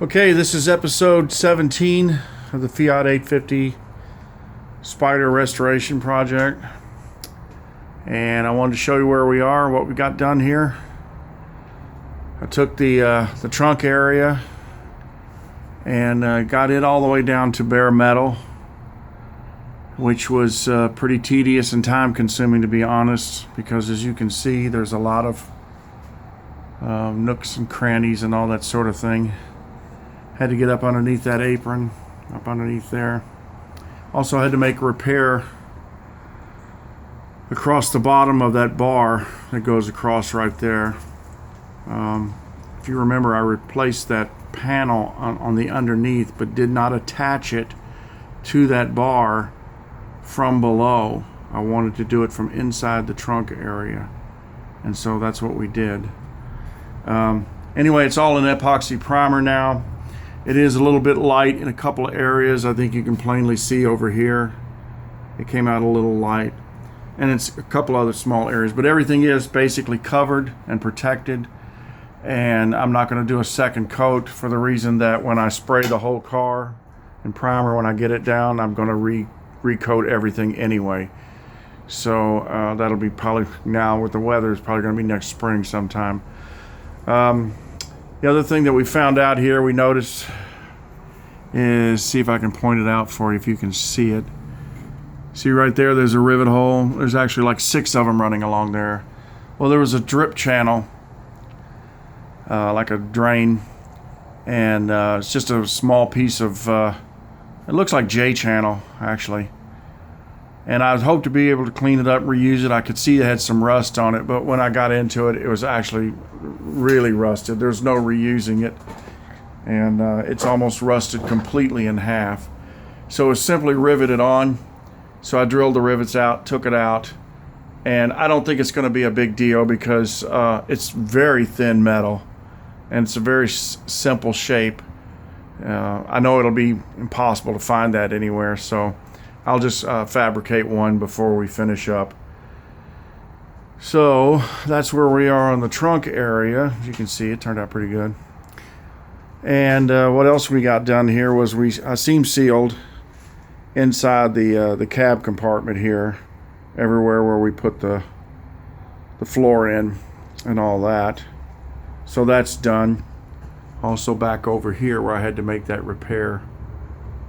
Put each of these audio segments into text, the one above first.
Okay, this is episode 17 of the Fiat 850 Spider Restoration Project. And I wanted to show you where we are, what we got done here. I took the trunk area and got it all the way down to bare metal, which was pretty tedious and time consuming, to be honest, because as you can see, there's a lot of nooks and crannies and all that sort of thing. Had to get up underneath that apron, up underneath there. Also had to make a repair across the bottom of that bar that goes across right there. If you remember, I replaced that panel on the underneath, but did not attach it to that bar from below. I wanted to do it from inside the trunk area, and so that's what we did. Anyway, it's all in epoxy primer now. It is a little bit light in a couple of areas. I think you can plainly see over here. It came out a little light. And it's a couple other small areas. But everything is basically covered and protected. And I'm not going to do a second coat for the reason that when I spray the whole car in primer, when I get it down, I'm going to recoat everything anyway. So that'll be probably, now with the weather, it's probably going to be next spring sometime. The other thing that we found out here, we noticed, is, see if I can point it out for you if you can see it. See right there, there's a rivet hole. There's actually like 6 of them running along there. Well, there was a drip channel, like a drain, and it's just a small piece of, it looks like J channel actually. And I hoped to be able to clean it up, reuse it. I could see it had some rust on it, but when I got into it, it was actually really rusted. There's no reusing it, and it's almost rusted completely in half. So it's simply riveted on. So I drilled the rivets out, took it out, and I don't think it's going to be a big deal because it's very thin metal, and it's a very simple shape. I know it'll be impossible to find that anywhere, so I'll just fabricate one before we finish up. So that's where we are on the trunk area. As you can see, it turned out pretty good. And what else we got done here was I seam sealed inside the cab compartment here, everywhere where we put the floor in and all that. So that's done. Also back over here where I had to make that repair,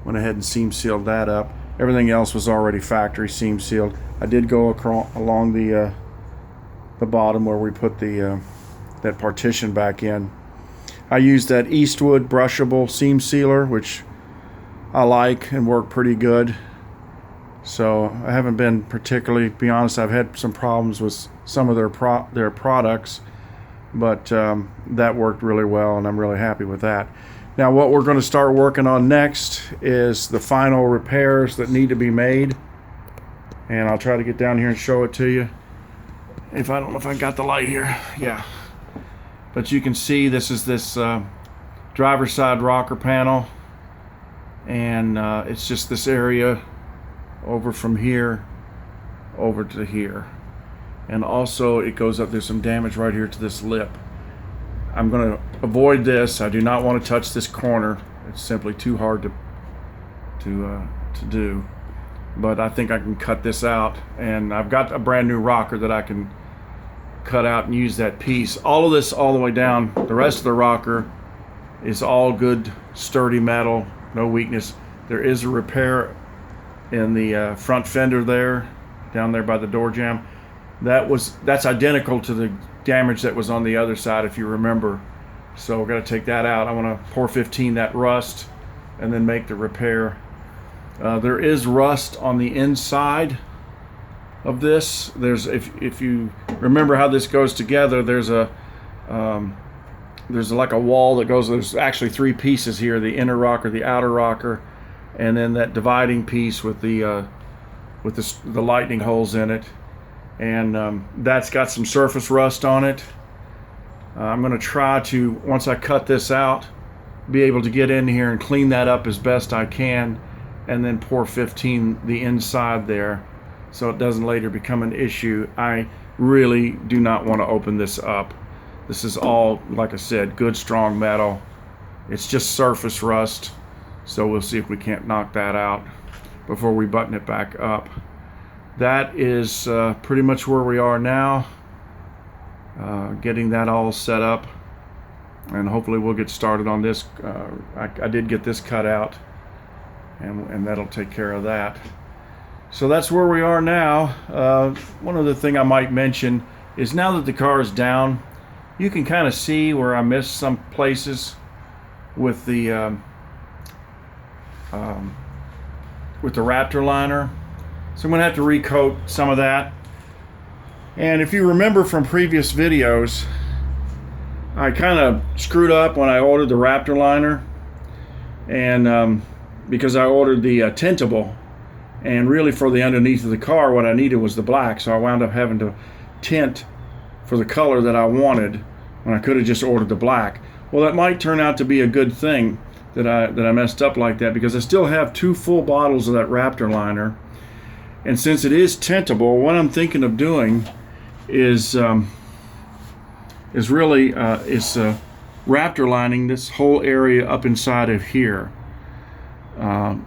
went ahead and seam sealed that up. Everything else was already factory seam sealed. I did go along the bottom where we put that partition back in. I used that Eastwood brushable seam sealer, which I like and worked pretty good. So I haven't been particularly, to be honest, I've had some problems with some of their products, but that worked really well, and I'm really happy with that. Now what we're going to start working on next is the final repairs that need to be made, and I'll try to get down here and show it to you. I don't know if I got the light here. Yeah, but you can see this is this driver's side rocker panel, and it's just this area over from here over to here, and also it goes up. There's some damage right here to this lip. I'm going to avoid this. I do not want to touch this corner. It's simply too hard to do. But I think I can cut this out, and I've got a brand new rocker that I can cut out and use that piece. All of this all the way down. The rest of the rocker is all good, sturdy metal, no weakness. There is a repair in the front fender there, down there by the door jamb. That's identical to the damage that was on the other side, if you remember. So we're going to take that out. I want to pour 15 that rust and then make the repair. There is rust on the inside of this. There's, if you remember how this goes together, there's like a wall that goes. There's actually 3 pieces here: the inner rocker, the outer rocker, and then that dividing piece with the lightning holes in it. And that's got some surface rust on it. I'm going to try to, once I cut this out, be able to get in here and clean that up as best I can, and then pour 15 the inside there so it doesn't later become an issue. I really do not want to open this up. This is all, like I said, good strong metal, It's just surface rust, so we'll see if we can't knock that out before we button it back up. That is pretty much where we are now, getting that all set up, and hopefully we'll get started on this. I did get this cut out, and that'll take care of that. So that's where we are now. One other thing I might mention is now that the car is down, you can kind of see where I missed some places with the Raptor liner. So I'm going to have to recoat some of that. And if you remember from previous videos, I kind of screwed up when I ordered the Raptor liner, and because I ordered the tintable, and really for the underneath of the car what I needed was the black, so I wound up having to tint for the color that I wanted when I could have just ordered the black. Well, that might turn out to be a good thing that I messed up like that, because I still have 2 full bottles of that Raptor liner, and since it is tintable, what I'm thinking of doing is really Raptor lining this whole area up inside of here.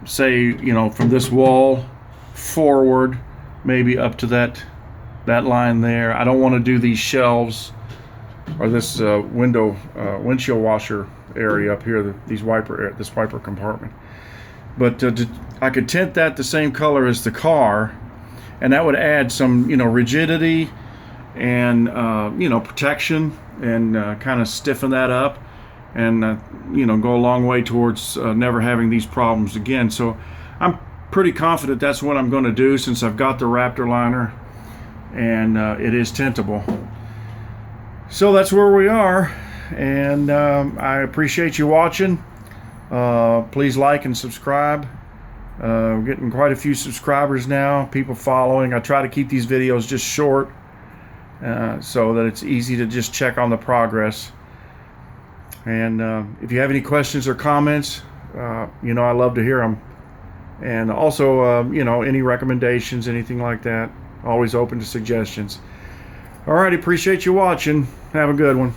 Say, you know, from this wall forward, maybe up to that line there. I don't want to do these shelves or this windshield washer area up here, this wiper compartment. But I could tint that the same color as the car, and that would add some, you know, rigidity and you know, protection, and kind of stiffen that up, and you know, go a long way towards never having these problems again. So I'm pretty confident that's what I'm going to do, since I've got the Raptor liner and it is tintable. So that's where we are, and I appreciate you watching. Please like and subscribe. We're getting quite a few subscribers now, people following. I try to keep these videos just short, so that it's easy to just check on the progress. And if you have any questions or comments, you know, I love to hear them. And also, you know, any recommendations, anything like that, always open to suggestions. All right, appreciate you watching. Have a good one.